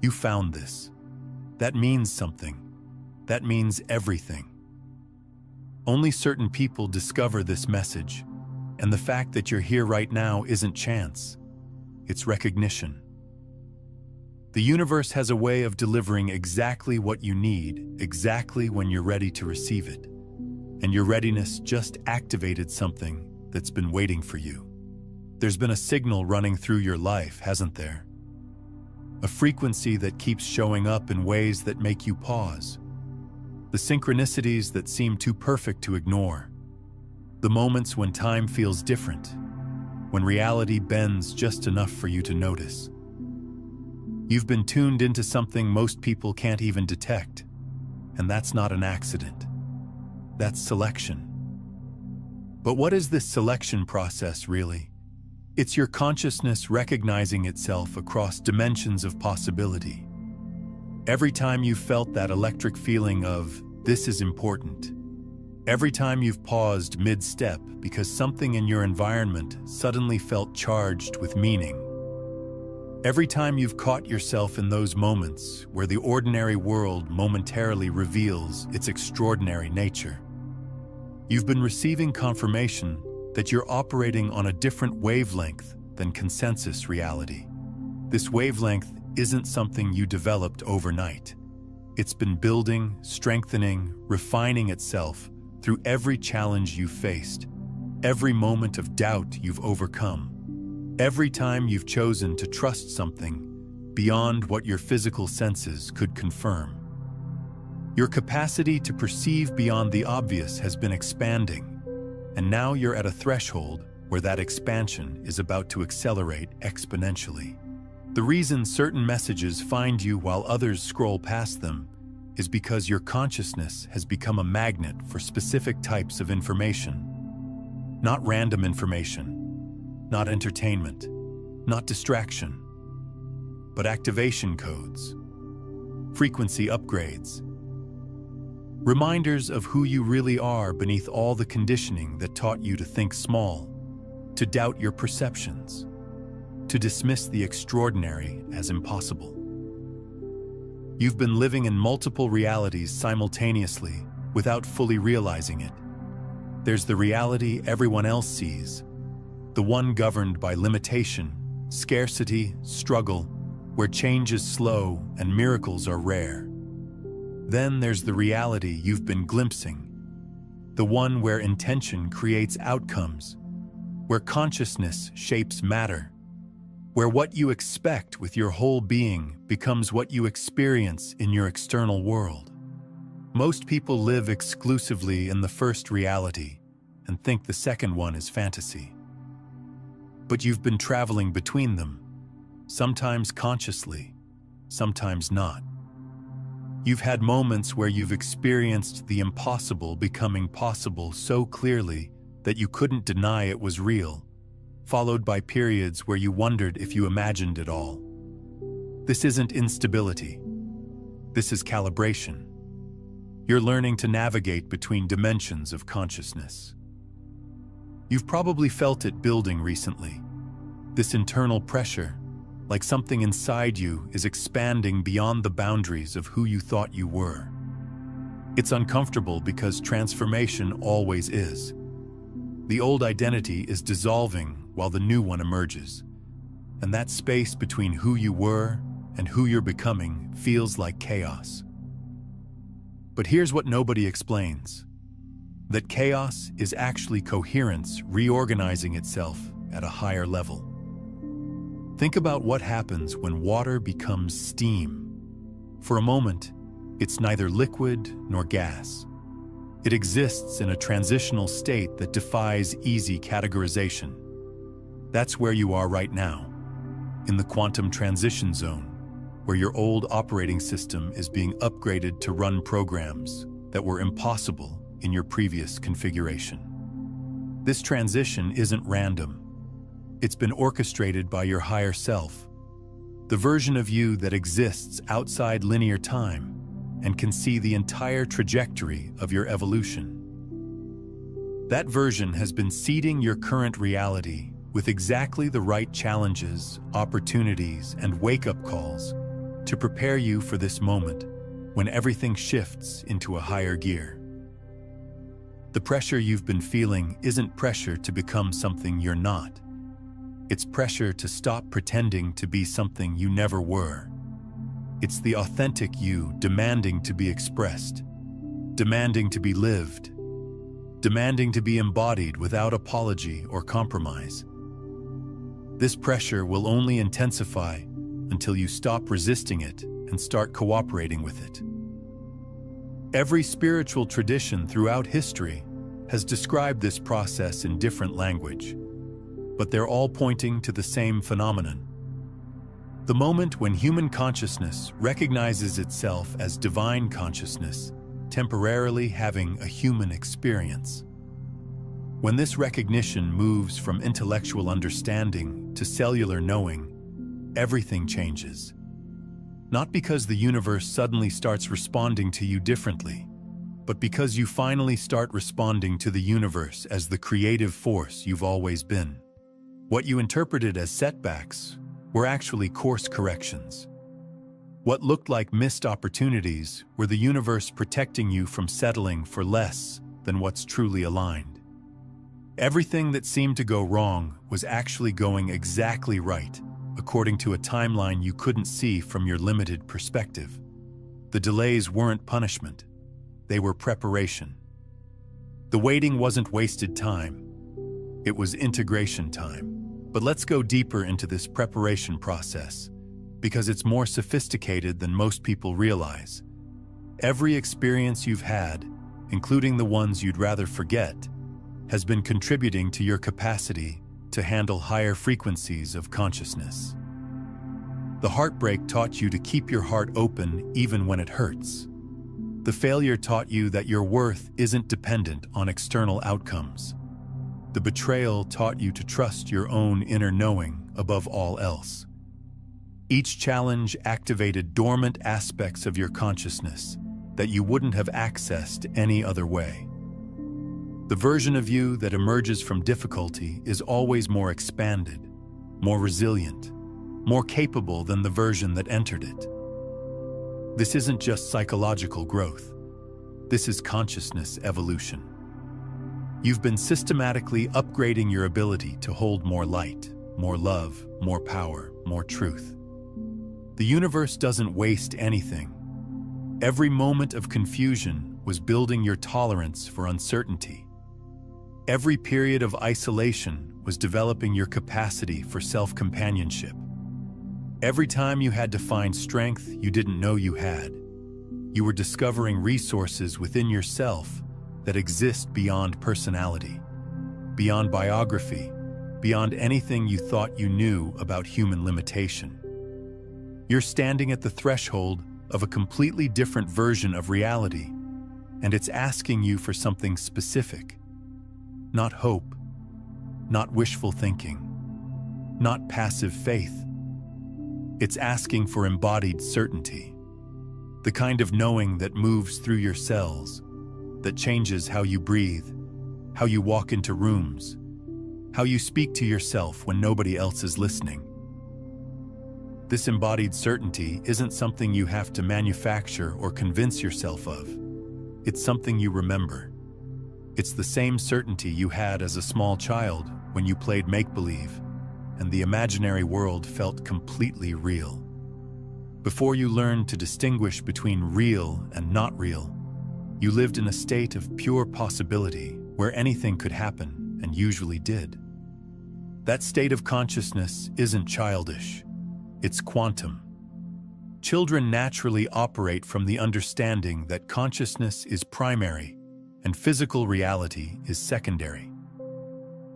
You found this. That means something. That means everything. Only certain people discover this message, and the fact that you're here right now isn't chance. It's recognition. The universe has a way of delivering exactly what you need, exactly when you're ready to receive it. And your readiness just activated something that's been waiting for you. There's been a signal running through your life, hasn't there? A frequency that keeps showing up in ways that make you pause. The synchronicities that seem too perfect to ignore. The moments when time feels different, when reality bends just enough for you to notice. You've been tuned into something most people can't even detect, and that's not an accident. That's selection. But what is this selection process really? It's your consciousness recognizing itself across dimensions of possibility. Every time you've felt that electric feeling of, this is important. Every time you've paused mid-step because something in your environment suddenly felt charged with meaning. Every time you've caught yourself in those moments where the ordinary world momentarily reveals its extraordinary nature. You've been receiving confirmation that you're operating on a different wavelength than consensus reality. This wavelength isn't something you developed overnight. It's been building, strengthening, refining itself through every challenge you've faced, every moment of doubt you've overcome, every time you've chosen to trust something beyond what your physical senses could confirm. Your capacity to perceive beyond the obvious has been expanding, and now you're at a threshold where that expansion is about to accelerate exponentially. The reason certain messages find you while others scroll past them is because your consciousness has become a magnet for specific types of information. Not random information, not entertainment, not distraction, but activation codes, frequency upgrades, reminders of who you really are beneath all the conditioning that taught you to think small, to doubt your perceptions, to dismiss the extraordinary as impossible. You've been living in multiple realities simultaneously without fully realizing it. There's the reality everyone else sees, the one governed by limitation, scarcity, struggle, where change is slow and miracles are rare. Then there's the reality you've been glimpsing, the one where intention creates outcomes, where consciousness shapes matter, where what you expect with your whole being becomes what you experience in your external world. Most people live exclusively in the first reality and think the second one is fantasy. But you've been traveling between them, sometimes consciously, sometimes not. You've had moments where you've experienced the impossible becoming possible so clearly that you couldn't deny it was real, followed by periods where you wondered if you imagined it all. This isn't instability. This is calibration. You're learning to navigate between dimensions of consciousness. You've probably felt it building recently. This internal pressure, like something inside you is expanding beyond the boundaries of who you thought you were. It's uncomfortable because transformation always is. The old identity is dissolving while the new one emerges, and that space between who you were and who you're becoming feels like chaos. But here's what nobody explains: that chaos is actually coherence reorganizing itself at a higher level. Think about what happens when water becomes steam. For a moment, it's neither liquid nor gas. It exists in a transitional state that defies easy categorization. That's where you are right now, in the quantum transition zone, where your old operating system is being upgraded to run programs that were impossible in your previous configuration. This transition isn't random. It's been orchestrated by your higher self, the version of you that exists outside linear time and can see the entire trajectory of your evolution. That version has been seeding your current reality with exactly the right challenges, opportunities, and wake-up calls to prepare you for this moment when everything shifts into a higher gear. The pressure you've been feeling isn't pressure to become something you're not. It's pressure to stop pretending to be something you never were. It's the authentic you demanding to be expressed, demanding to be lived, demanding to be embodied without apology or compromise. This pressure will only intensify until you stop resisting it and start cooperating with it. Every spiritual tradition throughout history has described this process in different language, but they're all pointing to the same phenomenon. The moment when human consciousness recognizes itself as divine consciousness, temporarily having a human experience. When this recognition moves from intellectual understanding to cellular knowing, everything changes. Not because the universe suddenly starts responding to you differently, but because you finally start responding to the universe as the creative force you've always been. What you interpreted as setbacks were actually course corrections. What looked like missed opportunities were the universe protecting you from settling for less than what's truly aligned. Everything that seemed to go wrong was actually going exactly right, according to a timeline you couldn't see from your limited perspective. The delays weren't punishment, they were preparation. The waiting wasn't wasted time, it was integration time. But let's go deeper into this preparation process, because it's more sophisticated than most people realize. Every experience you've had, including the ones you'd rather forget, has been contributing to your capacity to handle higher frequencies of consciousness. The heartbreak taught you to keep your heart open even when it hurts. The failure taught you that your worth isn't dependent on external outcomes. The betrayal taught you to trust your own inner knowing above all else. Each challenge activated dormant aspects of your consciousness that you wouldn't have accessed any other way. The version of you that emerges from difficulty is always more expanded, more resilient, more capable than the version that entered it. This isn't just psychological growth. This is consciousness evolution. You've been systematically upgrading your ability to hold more light, more love, more power, more truth. The universe doesn't waste anything. Every moment of confusion was building your tolerance for uncertainty. Every period of isolation was developing your capacity for self-companionship. Every time you had to find strength you didn't know you had, you were discovering resources within yourself that exist beyond personality, beyond biography, beyond anything you thought you knew about human limitation. You're standing at the threshold of a completely different version of reality, and it's asking you for something specific. Not hope, not wishful thinking, not passive faith. It's asking for embodied certainty, the kind of knowing that moves through your cells, that changes how you breathe, how you walk into rooms, how you speak to yourself when nobody else is listening. This embodied certainty isn't something you have to manufacture or convince yourself of. It's something you remember. It's the same certainty you had as a small child when you played make-believe, and the imaginary world felt completely real. Before you learned to distinguish between real and not real, you lived in a state of pure possibility where anything could happen and usually did. That state of consciousness isn't childish, it's quantum. Children naturally operate from the understanding that consciousness is primary and physical reality is secondary.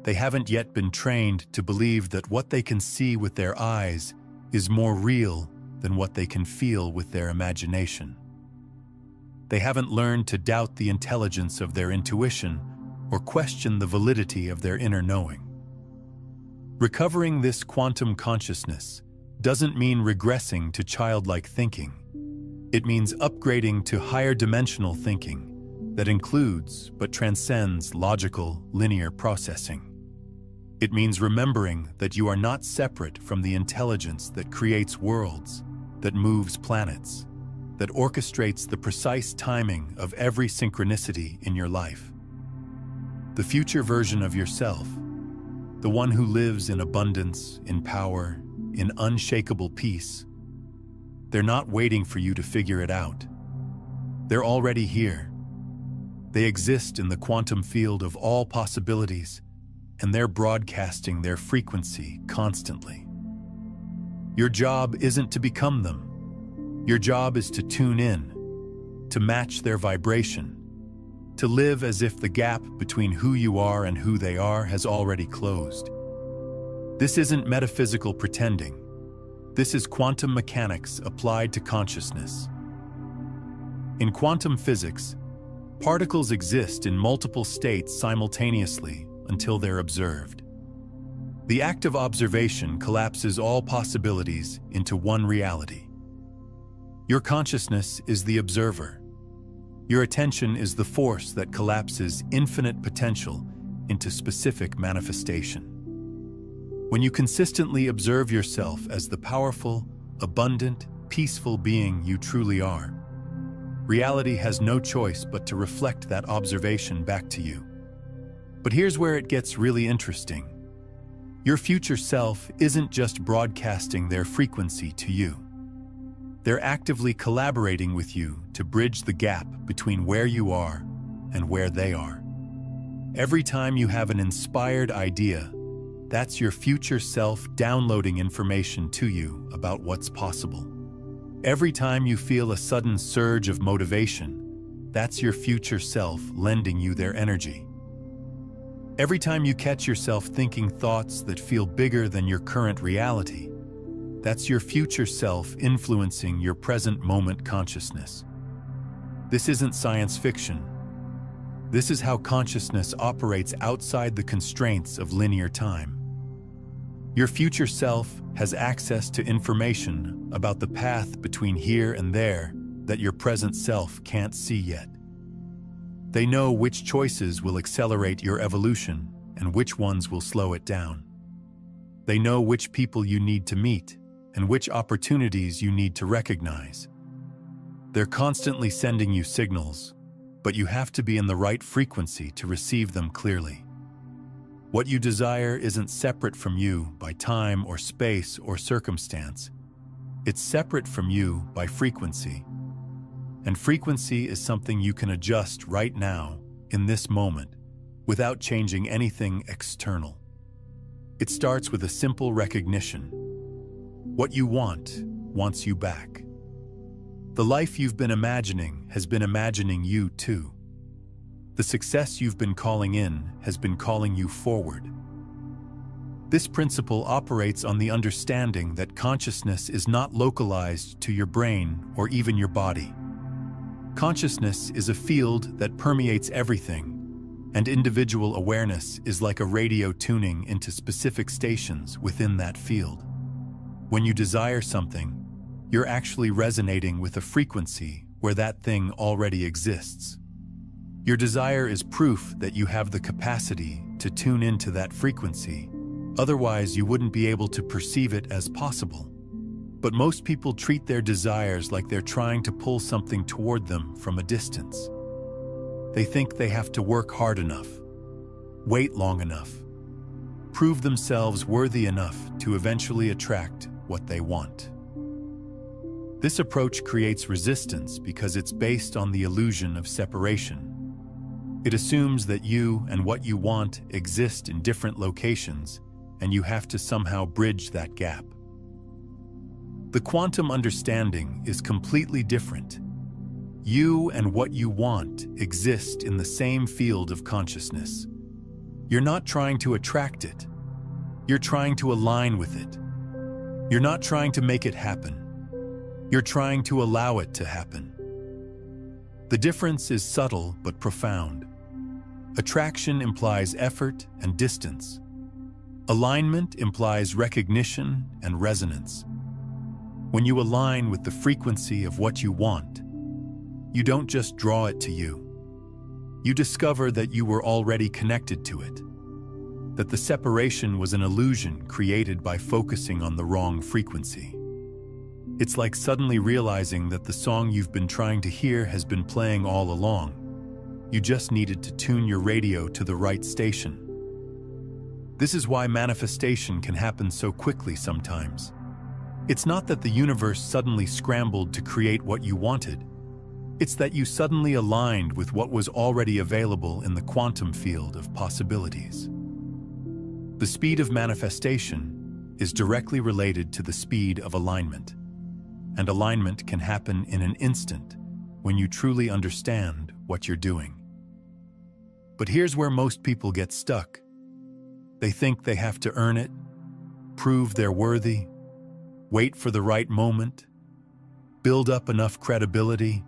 They haven't yet been trained to believe that what they can see with their eyes is more real than what they can feel with their imagination. They haven't learned to doubt the intelligence of their intuition or question the validity of their inner knowing. Recovering this quantum consciousness doesn't mean regressing to childlike thinking. It means upgrading to higher dimensional thinking that includes but transcends logical, linear processing. It means remembering that you are not separate from the intelligence that creates worlds, that moves planets, that orchestrates the precise timing of every synchronicity in your life. The future version of yourself, the one who lives in abundance, in power, in unshakable peace, they're not waiting for you to figure it out. They're already here. They exist in the quantum field of all possibilities, and they're broadcasting their frequency constantly. Your job isn't to become them. Your job is to tune in, to match their vibration, to live as if the gap between who you are and who they are has already closed. This isn't metaphysical pretending. This is quantum mechanics applied to consciousness. In quantum physics, particles exist in multiple states simultaneously until they're observed. The act of observation collapses all possibilities into one reality. Your consciousness is the observer. Your attention is the force that collapses infinite potential into specific manifestation. When you consistently observe yourself as the powerful, abundant, peaceful being you truly are, reality has no choice but to reflect that observation back to you. But here's where it gets really interesting. Your future self isn't just broadcasting their frequency to you. They're actively collaborating with you to bridge the gap between where you are and where they are. Every time you have an inspired idea, that's your future self downloading information to you about what's possible. Every time you feel a sudden surge of motivation, that's your future self lending you their energy. Every time you catch yourself thinking thoughts that feel bigger than your current reality, that's your future self influencing your present moment consciousness. This isn't science fiction. This is how consciousness operates outside the constraints of linear time. Your future self has access to information about the path between here and there that your present self can't see yet. They know which choices will accelerate your evolution and which ones will slow it down. They know which people you need to meet and which opportunities you need to recognize. They're constantly sending you signals, but you have to be in the right frequency to receive them clearly. What you desire isn't separate from you by time or space or circumstance. It's separate from you by frequency. And frequency is something you can adjust right now, in this moment, without changing anything external. It starts with a simple recognition. What you want wants you back. The life you've been imagining has been imagining you too. The success you've been calling in has been calling you forward. This principle operates on the understanding that consciousness is not localized to your brain or even your body. Consciousness is a field that permeates everything, and individual awareness is like a radio tuning into specific stations within that field. When you desire something, you're actually resonating with a frequency where that thing already exists. Your desire is proof that you have the capacity to tune into that frequency. Otherwise, you wouldn't be able to perceive it as possible. But most people treat their desires like they're trying to pull something toward them from a distance. They think they have to work hard enough, wait long enough, prove themselves worthy enough to eventually attract what they want. This approach creates resistance because it's based on the illusion of separation. It assumes that you and what you want exist in different locations, and you have to somehow bridge that gap. The quantum understanding is completely different. You and what you want exist in the same field of consciousness. You're not trying to attract it. You're trying to align with it. You're not trying to make it happen. You're trying to allow it to happen. The difference is subtle but profound. Attraction implies effort and distance. Alignment implies recognition and resonance. When you align with the frequency of what you want, you don't just draw it to you. You discover that you were already connected to it, that the separation was an illusion created by focusing on the wrong frequency. It's like suddenly realizing that the song you've been trying to hear has been playing all along. You just needed to tune your radio to the right station. This is why manifestation can happen so quickly sometimes. It's not that the universe suddenly scrambled to create what you wanted. It's that you suddenly aligned with what was already available in the quantum field of possibilities. The speed of manifestation is directly related to the speed of alignment. And alignment can happen in an instant when you truly understand what you're doing. But here's where most people get stuck. They think they have to earn it, prove they're worthy, wait for the right moment, build up enough credibility.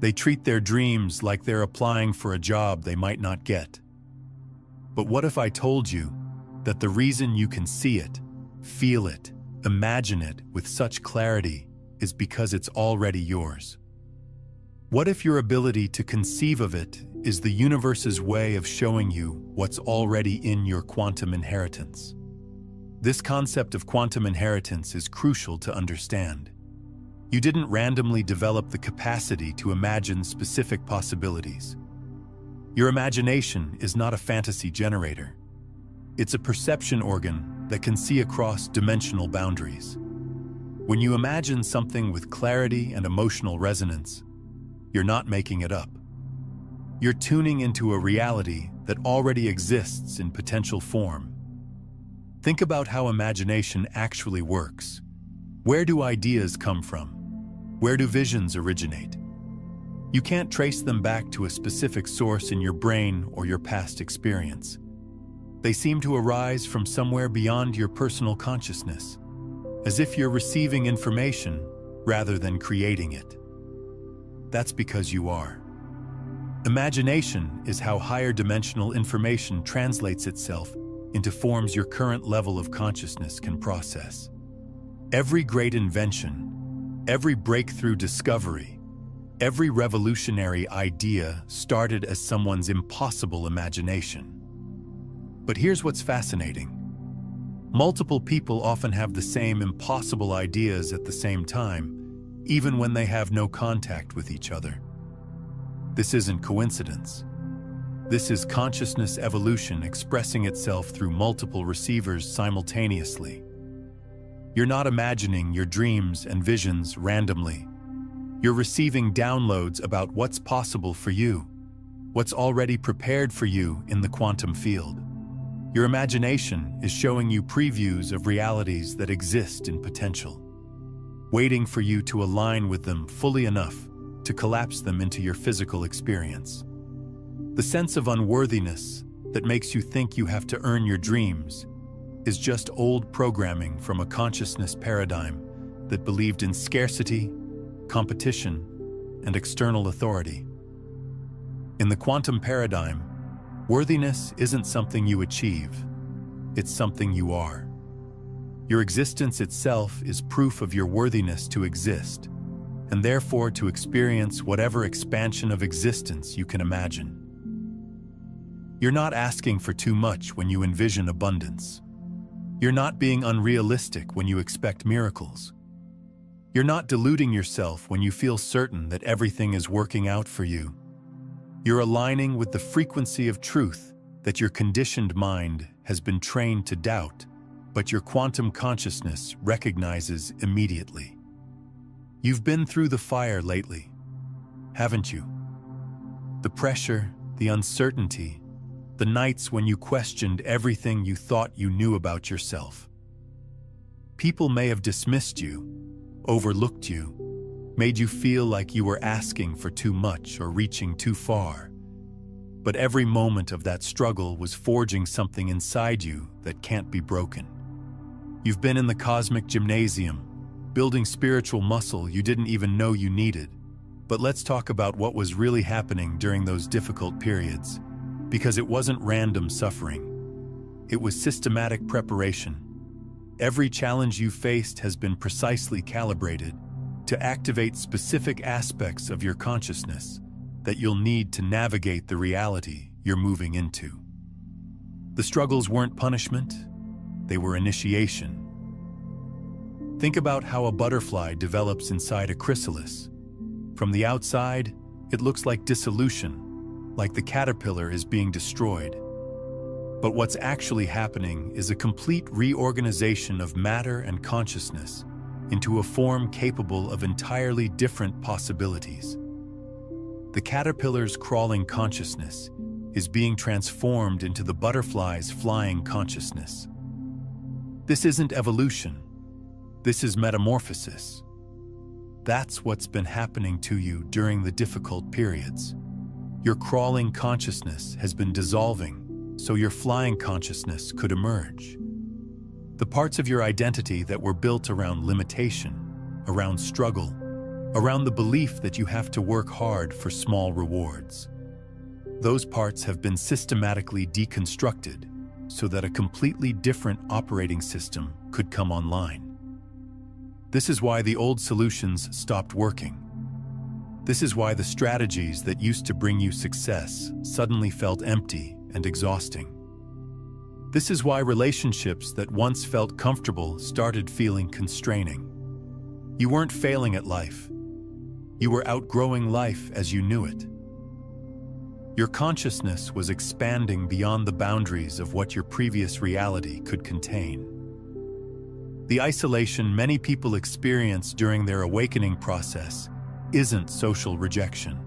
They treat their dreams like they're applying for a job they might not get. But what if I told you that the reason you can see it, feel it, imagine it with such clarity is because it's already yours? What if your ability to conceive of it is the universe's way of showing you what's already in your quantum inheritance? This concept of quantum inheritance is crucial to understand. You didn't randomly develop the capacity to imagine specific possibilities. Your imagination is not a fantasy generator. It's a perception organ that can see across dimensional boundaries. When you imagine something with clarity and emotional resonance, you're not making it up. You're tuning into a reality that already exists in potential form. Think about how imagination actually works. Where do ideas come from? Where do visions originate? You can't trace them back to a specific source in your brain or your past experience. They seem to arise from somewhere beyond your personal consciousness, as if you're receiving information rather than creating it. That's because you are. Imagination is how higher dimensional information translates itself into forms your current level of consciousness can process. Every great invention, every breakthrough discovery, every revolutionary idea started as someone's impossible imagination. But here's what's fascinating. Multiple people often have the same impossible ideas at the same time, even when they have no contact with each other. This isn't coincidence. This is consciousness evolution expressing itself through multiple receivers simultaneously. You're not imagining your dreams and visions randomly. You're receiving downloads about what's possible for you, what's already prepared for you in the quantum field. Your imagination is showing you previews of realities that exist in potential, waiting for you to align with them fully enough to collapse them into your physical experience. The sense of unworthiness that makes you think you have to earn your dreams is just old programming from a consciousness paradigm that believed in scarcity, competition, and external authority. In the quantum paradigm, worthiness isn't something you achieve, it's something you are. Your existence itself is proof of your worthiness to exist, and therefore to experience whatever expansion of existence you can imagine. You're not asking for too much when you envision abundance. You're not being unrealistic when you expect miracles. You're not deluding yourself when you feel certain that everything is working out for you. You're aligning with the frequency of truth that your conditioned mind has been trained to doubt, but your quantum consciousness recognizes immediately. You've been through the fire lately, haven't you? The pressure, the uncertainty, the nights when you questioned everything you thought you knew about yourself. People may have dismissed you, overlooked you, made you feel like you were asking for too much or reaching too far. But every moment of that struggle was forging something inside you that can't be broken. You've been in the cosmic gymnasium, building spiritual muscle you didn't even know you needed. But let's talk about what was really happening during those difficult periods, because it wasn't random suffering. It was systematic preparation. Every challenge you faced has been precisely calibrated to activate specific aspects of your consciousness that you'll need to navigate the reality you're moving into. The struggles weren't punishment, they were initiation. Think about how a butterfly develops inside a chrysalis. From the outside, it looks like dissolution, like the caterpillar is being destroyed. But what's actually happening is a complete reorganization of matter and consciousness into a form capable of entirely different possibilities. The caterpillar's crawling consciousness is being transformed into the butterfly's flying consciousness. This isn't evolution. This is metamorphosis. That's what's been happening to you during the difficult periods. Your crawling consciousness has been dissolving, so your flying consciousness could emerge. The parts of your identity that were built around limitation, around struggle, around the belief that you have to work hard for small rewards. Those parts have been systematically deconstructed so that a completely different operating system could come online. This is why the old solutions stopped working. This is why the strategies that used to bring you success suddenly felt empty and exhausting. This is why relationships that once felt comfortable started feeling constraining. You weren't failing at life. You were outgrowing life as you knew it. Your consciousness was expanding beyond the boundaries of what your previous reality could contain. The isolation many people experience during their awakening process isn't social rejection.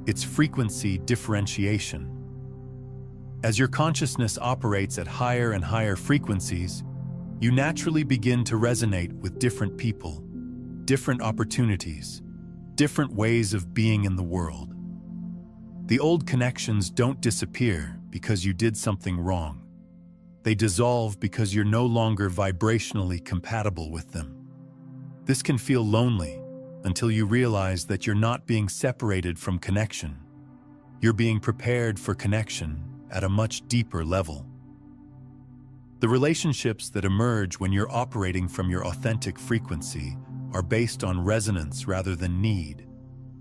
It's frequency differentiation. As your consciousness operates at higher and higher frequencies, you naturally begin to resonate with different people, different opportunities, different ways of being in the world. The old connections don't disappear because you did something wrong. They dissolve because you're no longer vibrationally compatible with them. This can feel lonely until you realize that you're not being separated from connection. You're being prepared for connection at a much deeper level. The relationships that emerge when you're operating from your authentic frequency are based on resonance rather than need,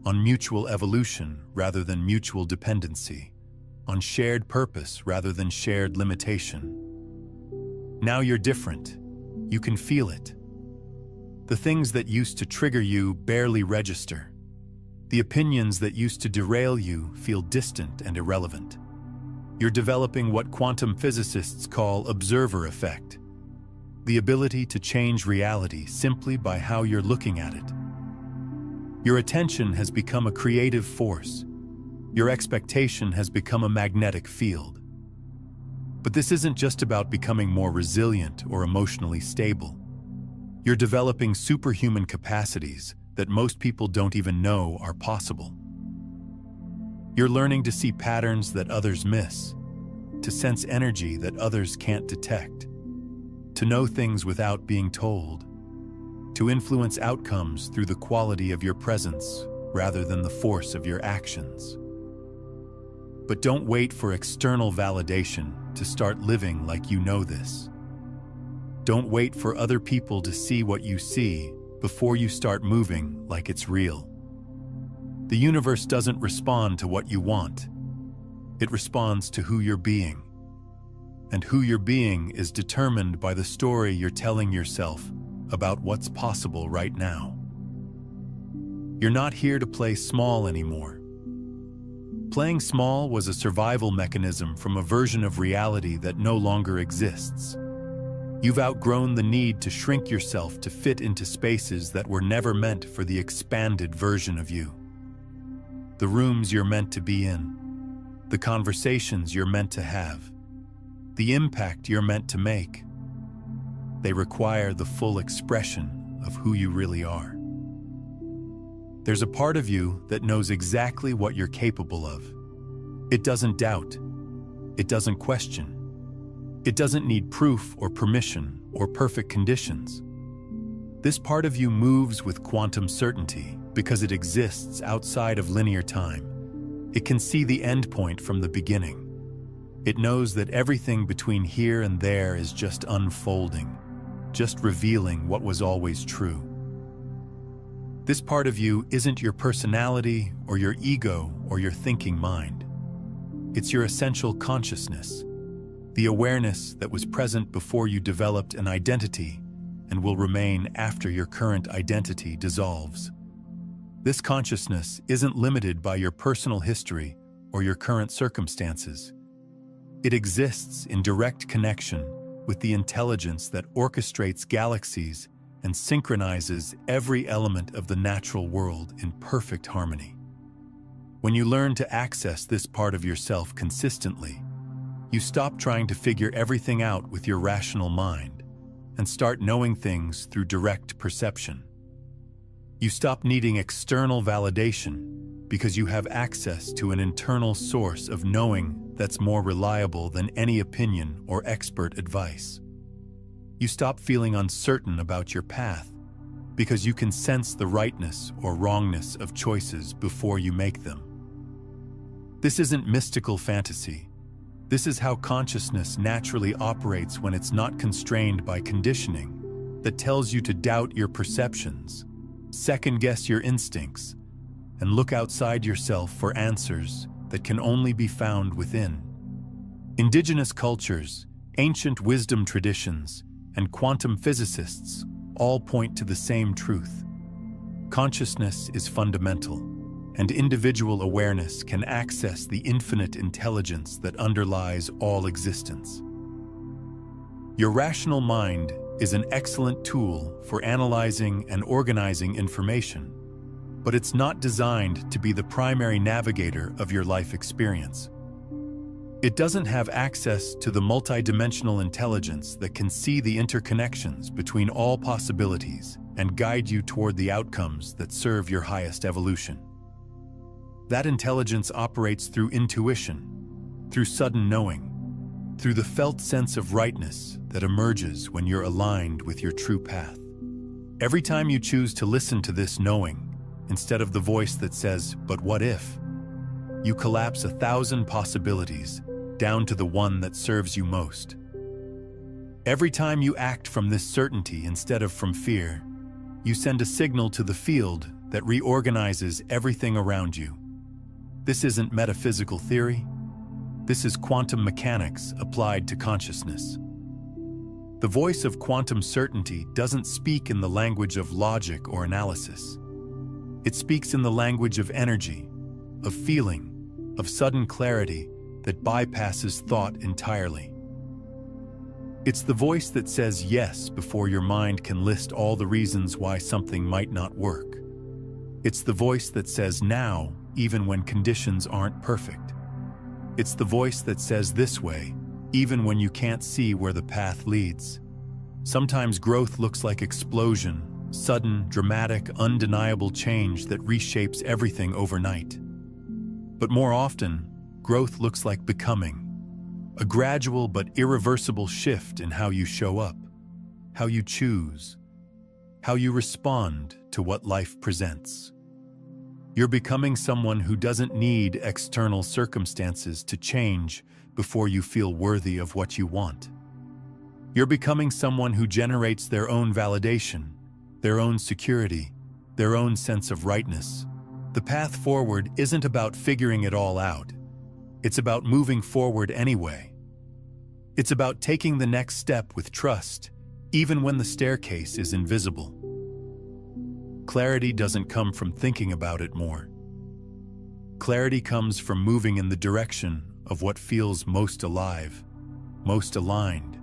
on mutual evolution rather than mutual dependency, on shared purpose rather than shared limitation. Now you're different. You can feel it. The things that used to trigger you barely register. The opinions that used to derail you feel distant and irrelevant. You're developing what quantum physicists call observer effect, the ability to change reality simply by how you're looking at it. Your attention has become a creative force. Your expectation has become a magnetic field. But this isn't just about becoming more resilient or emotionally stable. You're developing superhuman capacities that most people don't even know are possible. You're learning to see patterns that others miss, to sense energy that others can't detect, to know things without being told, to influence outcomes through the quality of your presence rather than the force of your actions. But don't wait for external validation to start living like you know this. Don't wait for other people to see what you see before you start moving like it's real. The universe doesn't respond to what you want. It responds to who you're being. And who you're being is determined by the story you're telling yourself about what's possible right now. You're not here to play small anymore. Playing small was a survival mechanism from a version of reality that no longer exists. You've outgrown the need to shrink yourself to fit into spaces that were never meant for the expanded version of you. The rooms you're meant to be in, the conversations you're meant to have, the impact you're meant to make. They require the full expression of who you really are. There's a part of you that knows exactly what you're capable of. It doesn't doubt. It doesn't question. It doesn't need proof or permission or perfect conditions. This part of you moves with quantum certainty because it exists outside of linear time. It can see the end point from the beginning. It knows that everything between here and there is just unfolding, just revealing what was always true. This part of you isn't your personality or your ego or your thinking mind. It's your essential consciousness, the awareness that was present before you developed an identity and will remain after your current identity dissolves. This consciousness isn't limited by your personal history or your current circumstances. It exists in direct connection with the intelligence that orchestrates galaxies and synchronizes every element of the natural world in perfect harmony. When you learn to access this part of yourself consistently, you stop trying to figure everything out with your rational mind and start knowing things through direct perception. You stop needing external validation because you have access to an internal source of knowing that's more reliable than any opinion or expert advice. You stop feeling uncertain about your path because you can sense the rightness or wrongness of choices before you make them. This isn't mystical fantasy. This is how consciousness naturally operates when it's not constrained by conditioning that tells you to doubt your perceptions, second-guess your instincts, and look outside yourself for answers that can only be found within. Indigenous cultures, ancient wisdom traditions, and quantum physicists all point to the same truth. Consciousness is fundamental, and individual awareness can access the infinite intelligence that underlies all existence. Your rational mind is an excellent tool for analyzing and organizing information, but it's not designed to be the primary navigator of your life experience. It doesn't have access to the multidimensional intelligence that can see the interconnections between all possibilities and guide you toward the outcomes that serve your highest evolution. That intelligence operates through intuition, through sudden knowing, through the felt sense of rightness that emerges when you're aligned with your true path. Every time you choose to listen to this knowing, instead of the voice that says, "But what if?" you collapse 1,000 possibilities down to the one that serves you most. Every time you act from this certainty instead of from fear, you send a signal to the field that reorganizes everything around you. This isn't metaphysical theory. This is quantum mechanics applied to consciousness. The voice of quantum certainty doesn't speak in the language of logic or analysis. It speaks in the language of energy, of feeling, of sudden clarity that bypasses thought entirely. It's the voice that says yes before your mind can list all the reasons why something might not work. It's the voice that says now, even when conditions aren't perfect. It's the voice that says this way, even when you can't see where the path leads. Sometimes growth looks like explosion, sudden, dramatic, undeniable change that reshapes everything overnight. But more often, growth looks like becoming, a gradual but irreversible shift in how you show up, how you choose, how you respond to what life presents. You're becoming someone who doesn't need external circumstances to change before you feel worthy of what you want. You're becoming someone who generates their own validation, their own security, their own sense of rightness. The path forward isn't about figuring it all out. It's about moving forward anyway. It's about taking the next step with trust, even when the staircase is invisible. Clarity doesn't come from thinking about it more. Clarity comes from moving in the direction of what feels most alive, most aligned,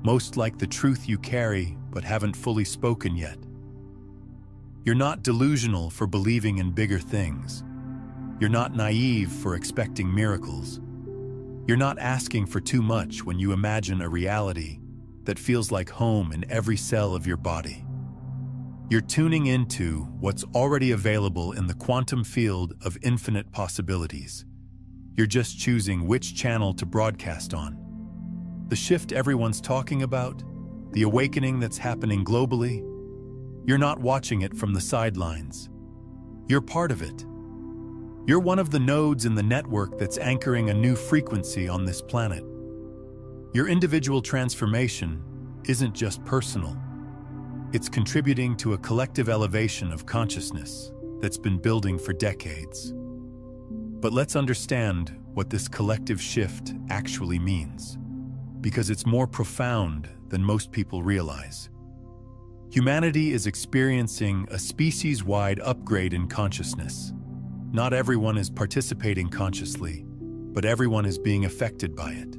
most like the truth you carry but haven't fully spoken yet. You're not delusional for believing in bigger things. You're not naive for expecting miracles. You're not asking for too much when you imagine a reality that feels like home in every cell of your body. You're tuning into what's already available in the quantum field of infinite possibilities. You're just choosing which channel to broadcast on. The shift everyone's talking about, the awakening that's happening globally, you're not watching it from the sidelines. You're part of it. You're one of the nodes in the network that's anchoring a new frequency on this planet. Your individual transformation isn't just personal. It's contributing to a collective elevation of consciousness that's been building for decades. But let's understand what this collective shift actually means, because it's more profound than most people realize. Humanity is experiencing a species-wide upgrade in consciousness. Not everyone is participating consciously, but everyone is being affected by it.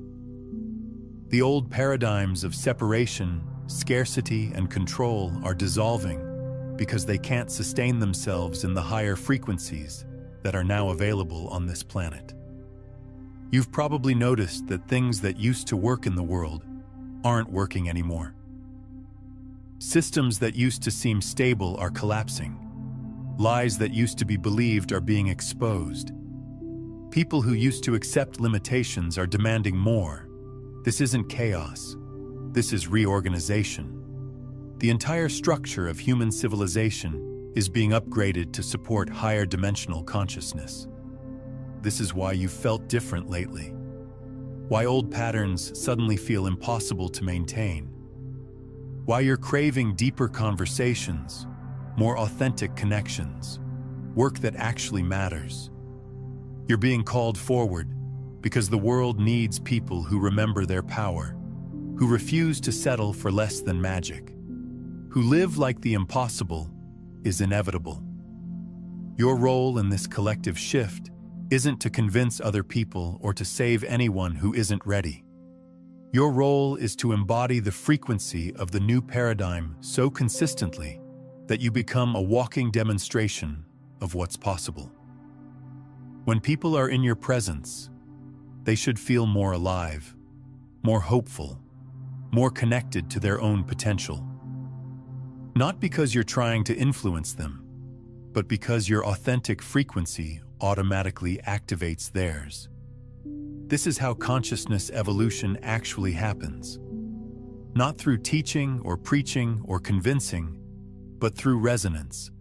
The old paradigms of separation, scarcity, and control are dissolving because they can't sustain themselves in the higher frequencies that are now available on this planet. You've probably noticed that things that used to work in the world aren't working anymore. Systems that used to seem stable are collapsing. Lies that used to be believed are being exposed. People who used to accept limitations are demanding more. This isn't chaos. This is reorganization. The entire structure of human civilization is being upgraded to support higher dimensional consciousness. This is why you've felt different lately. Why old patterns suddenly feel impossible to maintain. Why you're craving deeper conversations, more authentic connections, work that actually matters. You're being called forward because the world needs people who remember their power, who refuse to settle for less than magic, who live like the impossible is inevitable. Your role in this collective shift isn't to convince other people or to save anyone who isn't ready. Your role is to embody the frequency of the new paradigm so consistently that you become a walking demonstration of what's possible. When people are in your presence, they should feel more alive, more hopeful, more connected to their own potential. Not because you're trying to influence them, but because your authentic frequency automatically activates theirs. This is how consciousness evolution actually happens. Not through teaching or preaching or convincing, but through resonance.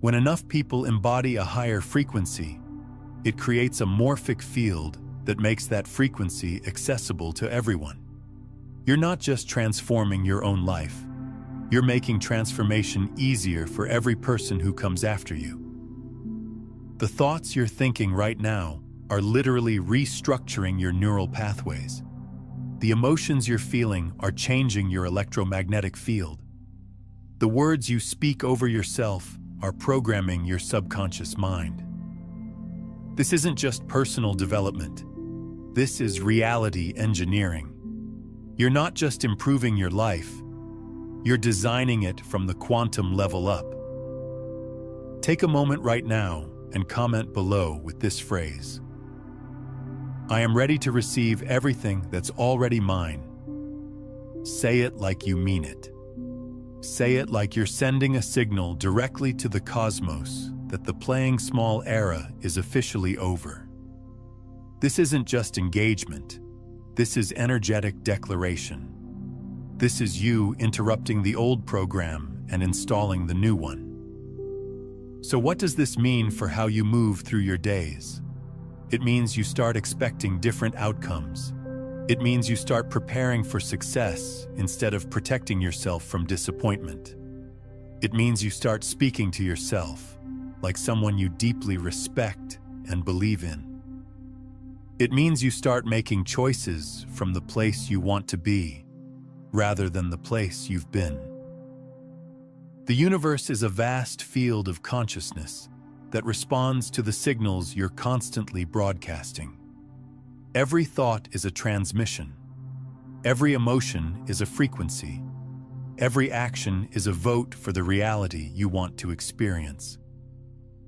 When enough people embody a higher frequency, it creates a morphic field that makes that frequency accessible to everyone. You're not just transforming your own life, you're making transformation easier for every person who comes after you. The thoughts you're thinking right now are literally restructuring your neural pathways. The emotions you're feeling are changing your electromagnetic field. The words you speak over yourself are programming your subconscious mind. This isn't just personal development. This is reality engineering. You're not just improving your life, you're designing it from the quantum level up. Take a moment right now and comment below with this phrase: I am ready to receive everything that's already mine. Say it like you mean it. Say it like you're sending a signal directly to the cosmos that the playing small era is officially over. This isn't just engagement. This is energetic declaration. This is you interrupting the old program and installing the new one. So what does this mean for how you move through your days? It means you start expecting different outcomes. It means you start preparing for success instead of protecting yourself from disappointment. It means you start speaking to yourself like someone you deeply respect and believe in. It means you start making choices from the place you want to be, rather than the place you've been. The universe is a vast field of consciousness that responds to the signals you're constantly broadcasting. Every thought is a transmission. Every emotion is a frequency. Every action is a vote for the reality you want to experience.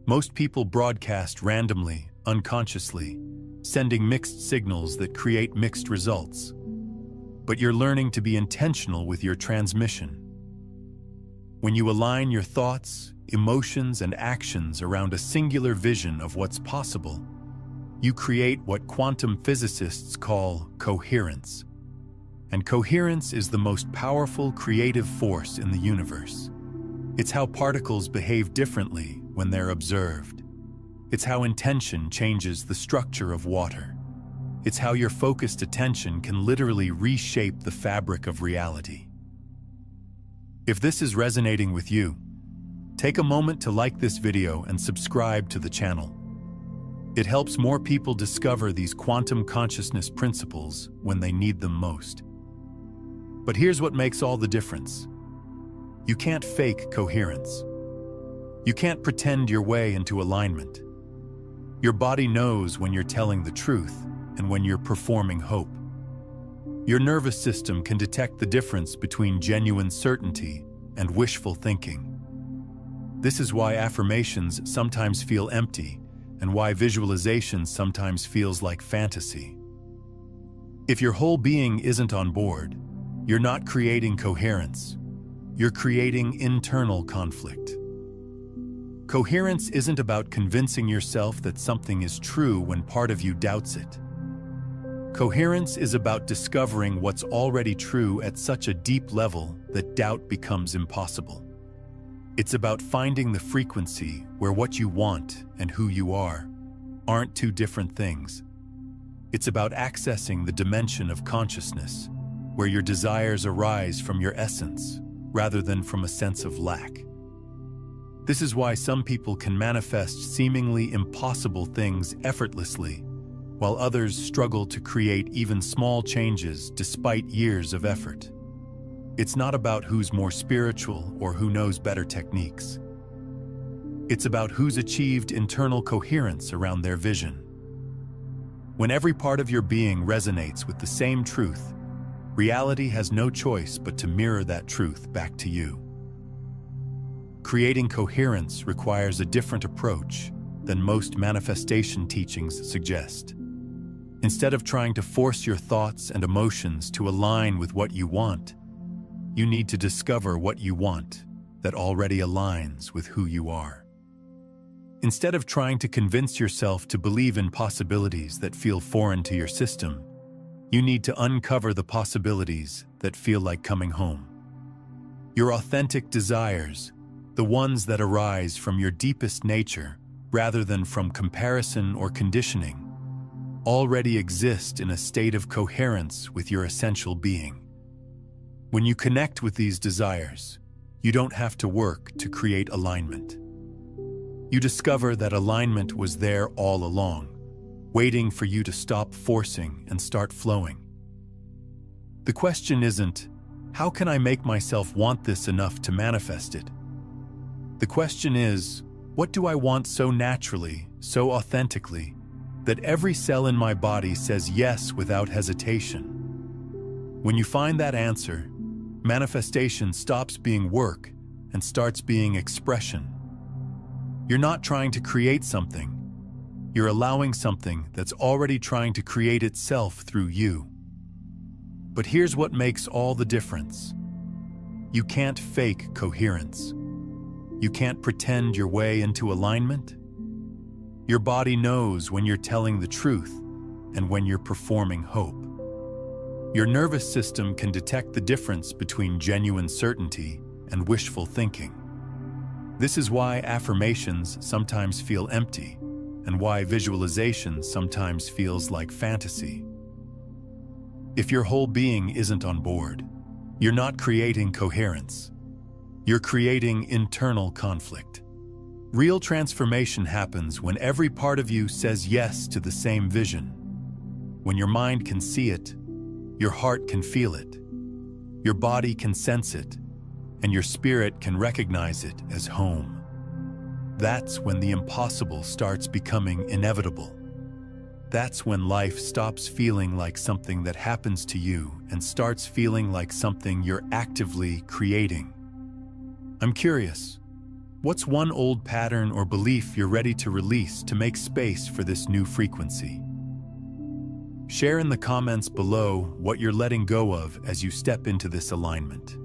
Most people broadcast randomly, unconsciously, sending mixed signals that create mixed results. But you're learning to be intentional with your transmission. When you align your thoughts, emotions, and actions around a singular vision of what's possible, you create what quantum physicists call coherence. And coherence is the most powerful creative force in the universe. It's how particles behave differently when they're observed. It's how intention changes the structure of water. It's how your focused attention can literally reshape the fabric of reality. If this is resonating with you, take a moment to like this video and subscribe to the channel. It helps more people discover these quantum consciousness principles when they need them most. But here's what makes all the difference. You can't fake coherence. You can't pretend your way into alignment. Your body knows when you're telling the truth and when you're performing hope. Your nervous system can detect the difference between genuine certainty and wishful thinking. This is why affirmations sometimes feel empty and why visualization sometimes feels like fantasy. If your whole being isn't on board, you're not creating coherence. You're creating internal conflict. Coherence isn't about convincing yourself that something is true when part of you doubts it. Coherence is about discovering what's already true at such a deep level that doubt becomes impossible. It's about finding the frequency where what you want and who you are aren't two different things. It's about accessing the dimension of consciousness where your desires arise from your essence rather than from a sense of lack. This is why some people can manifest seemingly impossible things effortlessly, while others struggle to create even small changes despite years of effort. It's not about who's more spiritual or who knows better techniques. It's about who's achieved internal coherence around their vision. When every part of your being resonates with the same truth, reality has no choice but to mirror that truth back to you. Creating coherence requires a different approach than most manifestation teachings suggest. Instead of trying to force your thoughts and emotions to align with what you want, you need to discover what you want that already aligns with who you are. Instead of trying to convince yourself to believe in possibilities that feel foreign to your system, you need to uncover the possibilities that feel like coming home. Your authentic desires, the ones that arise from your deepest nature rather than from comparison or conditioning, already exist in a state of coherence with your essential being. When you connect with these desires, you don't have to work to create alignment. You discover that alignment was there all along, waiting for you to stop forcing and start flowing. The question isn't, how can I make myself want this enough to manifest it? The question is, what do I want so naturally, so authentically, that every cell in my body says yes without hesitation? When you find that answer, manifestation stops being work and starts being expression. You're not trying to create something. You're allowing something that's already trying to create itself through you. But here's what makes all the difference. You can't fake coherence. You can't pretend your way into alignment. Your body knows when you're telling the truth and when you're performing hope. Your nervous system can detect the difference between genuine certainty and wishful thinking. This is why affirmations sometimes feel empty and why visualization sometimes feels like fantasy. If your whole being isn't on board, you're not creating coherence. You're creating internal conflict. Real transformation happens when every part of you says yes to the same vision. When your mind can see it, your heart can feel it, your body can sense it, and your spirit can recognize it as home. That's when the impossible starts becoming inevitable. That's when life stops feeling like something that happens to you and starts feeling like something you're actively creating. I'm curious, what's one old pattern or belief you're ready to release to make space for this new frequency? Share in the comments below what you're letting go of as you step into this alignment.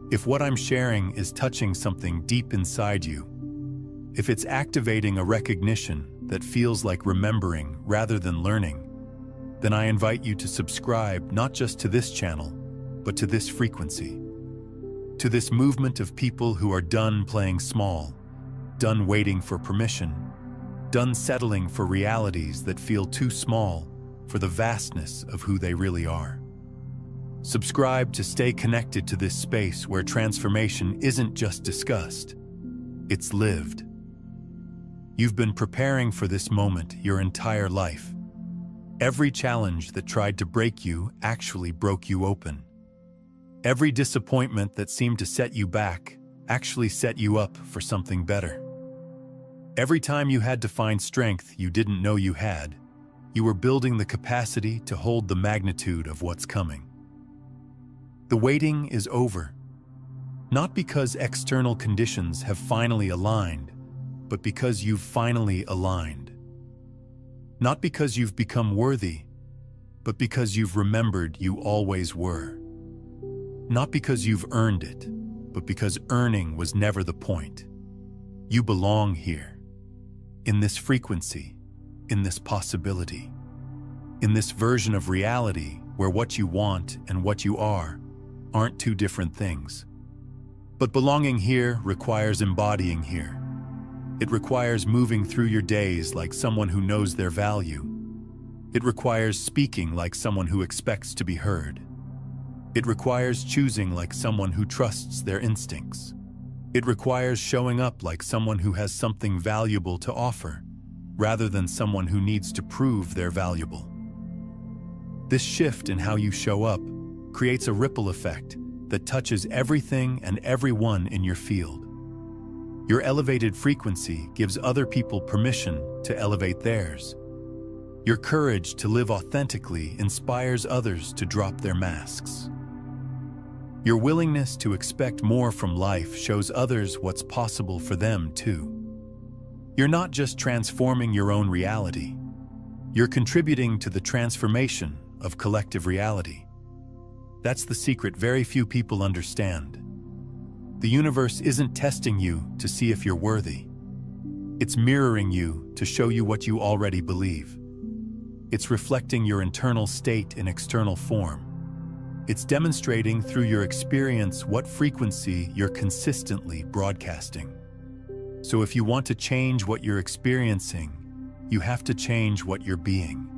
If what I'm sharing is touching something deep inside you, if it's activating a recognition that feels like remembering rather than learning, then I invite you to subscribe not just to this channel, but to this frequency, to this movement of people who are done playing small, done waiting for permission, done settling for realities that feel too small for the vastness of who they really are. Subscribe to stay connected to this space where transformation isn't just discussed, it's lived. You've been preparing for this moment your entire life. Every challenge that tried to break you actually broke you open. Every disappointment that seemed to set you back actually set you up for something better. Every time you had to find strength you didn't know you had, you were building the capacity to hold the magnitude of what's coming. The waiting is over, not because external conditions have finally aligned, but because you've finally aligned. Not because you've become worthy, but because you've remembered you always were. Not because you've earned it, but because earning was never the point. You belong here, in this frequency, in this possibility, in this version of reality where what you want and what you are aren't two different things. But belonging here requires embodying here. It requires moving through your days like someone who knows their value. It requires speaking like someone who expects to be heard. It requires choosing like someone who trusts their instincts. It requires showing up like someone who has something valuable to offer, rather than someone who needs to prove they're valuable. This shift in how you show up creates a ripple effect that touches everything and everyone in your field. Your elevated frequency gives other people permission to elevate theirs. Your courage to live authentically inspires others to drop their masks. Your willingness to expect more from life shows others what's possible for them too. You're not just transforming your own reality, you're contributing to the transformation of collective reality. That's the secret very few people understand. The universe isn't testing you to see if you're worthy. It's mirroring you to show you what you already believe. It's reflecting your internal state in external form. It's demonstrating through your experience what frequency you're consistently broadcasting. So if you want to change what you're experiencing, you have to change what you're being.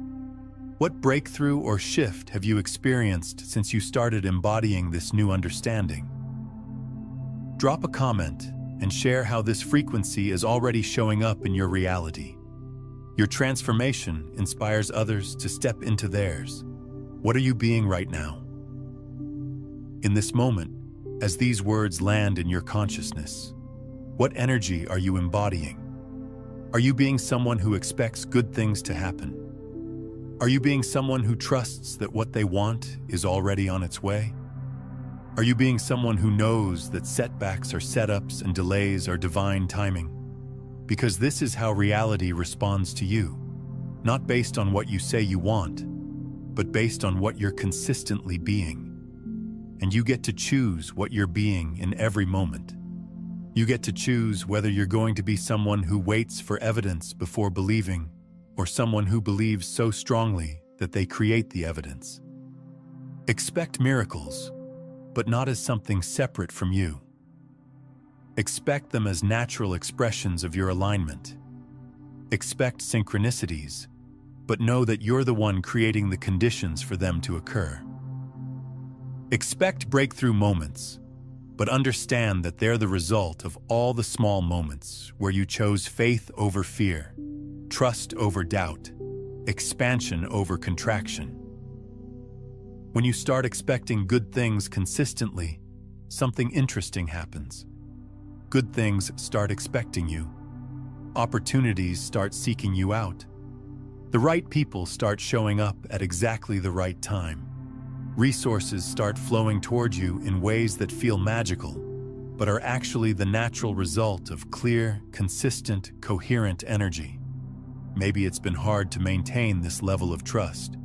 What breakthrough or shift have you experienced since you started embodying this new understanding? Drop a comment and share how this frequency is already showing up in your reality. Your transformation inspires others to step into theirs. What are you being right now? In this moment, as these words land in your consciousness, what energy are you embodying? Are you being someone who expects good things to happen? Are you being someone who trusts that what they want is already on its way? Are you being someone who knows that setbacks are setups and delays are divine timing? Because this is how reality responds to you, not based on what you say you want, but based on what you're consistently being. And you get to choose what you're being in every moment. You get to choose whether you're going to be someone who waits for evidence before believing, or someone who believes so strongly that they create the evidence. Expect miracles, but not as something separate from you. Expect them as natural expressions of your alignment. Expect synchronicities, but know that you're the one creating the conditions for them to occur. Expect breakthrough moments, but understand that they're the result of all the small moments where you chose faith over fear, trust over doubt, expansion over contraction. When you start expecting good things consistently, something interesting happens. Good things start expecting you. Opportunities start seeking you out. The right people start showing up at exactly the right time. Resources start flowing toward you in ways that feel magical, but are actually the natural result of clear, consistent, coherent energy. Maybe it's been hard to maintain this level of trust.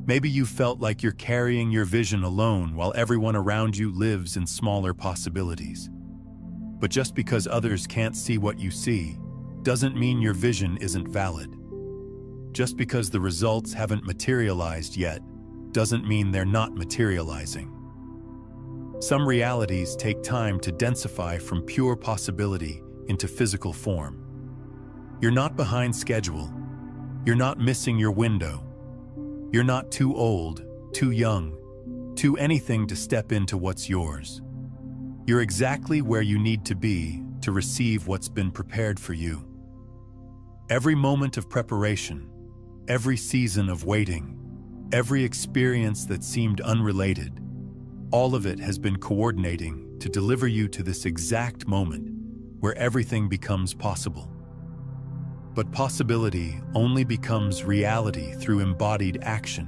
Maybe you felt like you're carrying your vision alone while everyone around you lives in smaller possibilities. But just because others can't see what you see, doesn't mean your vision isn't valid. Just because the results haven't materialized yet, doesn't mean they're not materializing. Some realities take time to densify from pure possibility into physical form. You're not behind schedule. You're not missing your window. You're not too old, too young, too anything to step into what's yours. You're exactly where you need to be to receive what's been prepared for you. Every moment of preparation, every season of waiting, every experience that seemed unrelated, All of it has been coordinating to deliver you to this exact moment where everything becomes possible. But possibility only becomes reality through embodied action,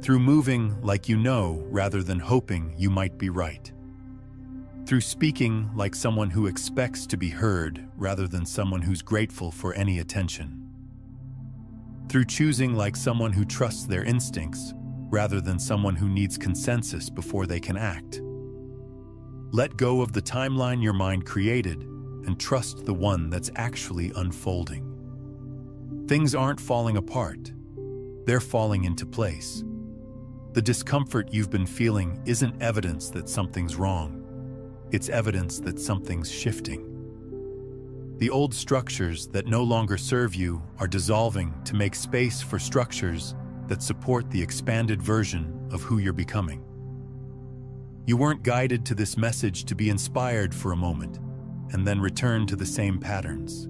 through moving like you know rather than hoping you might be right, through speaking like someone who expects to be heard rather than someone who's grateful for any attention, through choosing like someone who trusts their instincts rather than someone who needs consensus before they can act. Let go of the timeline your mind created and trust the one that's actually unfolding. Things aren't falling apart. They're falling into place. The discomfort you've been feeling isn't evidence that something's wrong. It's evidence that something's shifting. The old structures that no longer serve you are dissolving to make space for structures that support the expanded version of who you're becoming. You weren't guided to this message to be inspired for a moment and then return to the same patterns.